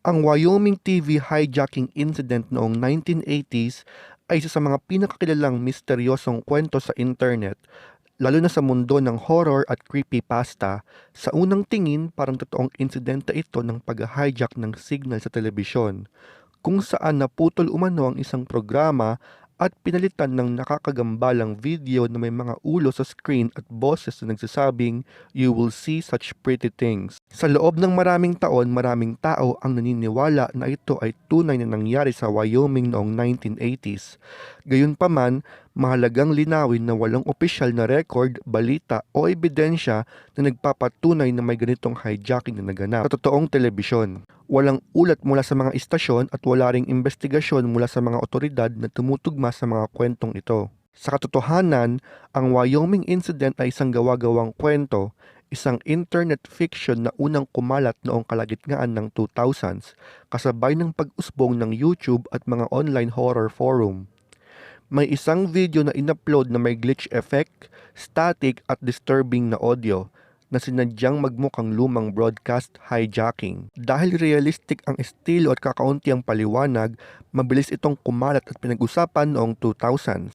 Ang Wyoming TV hijacking incident noong 1980s ay isa sa mga pinakakilalang misteryosong kwento sa internet, lalo na sa mundo ng horror at creepypasta. Sa unang tingin, parang totoong insidente ito ng pag-hijack ng signal sa telebisyon, kung saan naputol umano ang isang programa at pinalitan ng nakakagambalang video na may mga ulo sa screen at boses na nagsasabing, "You will see such pretty things." Sa loob ng maraming taon, maraming tao ang naniniwala na ito ay tunay na nangyari sa Wyoming noong 1980s. Gayunpaman, mahalagang linawin na walang opisyal na record, balita o ebidensya na nagpapatunay na may ganitong hijacking na naganap sa totoong telebisyon. Walang ulat mula sa mga istasyon at wala ring investigasyon mula sa mga otoridad na tumutugma sa mga kwentong ito. Sa katotohanan, ang Wyoming incident ay isang gawa-gawang kwento, isang internet fiction na unang kumalat noong kalagitnaan ng 2000s, kasabay ng pag-usbong ng YouTube at mga online horror forum. May isang video na inupload na may glitch effect, static at disturbing na audio na sinadyang magmukhang lumang broadcast hijacking. Dahil realistic ang estilo at kakaunti ang paliwanag, mabilis itong kumalat at pinag-usapan noong 2000s.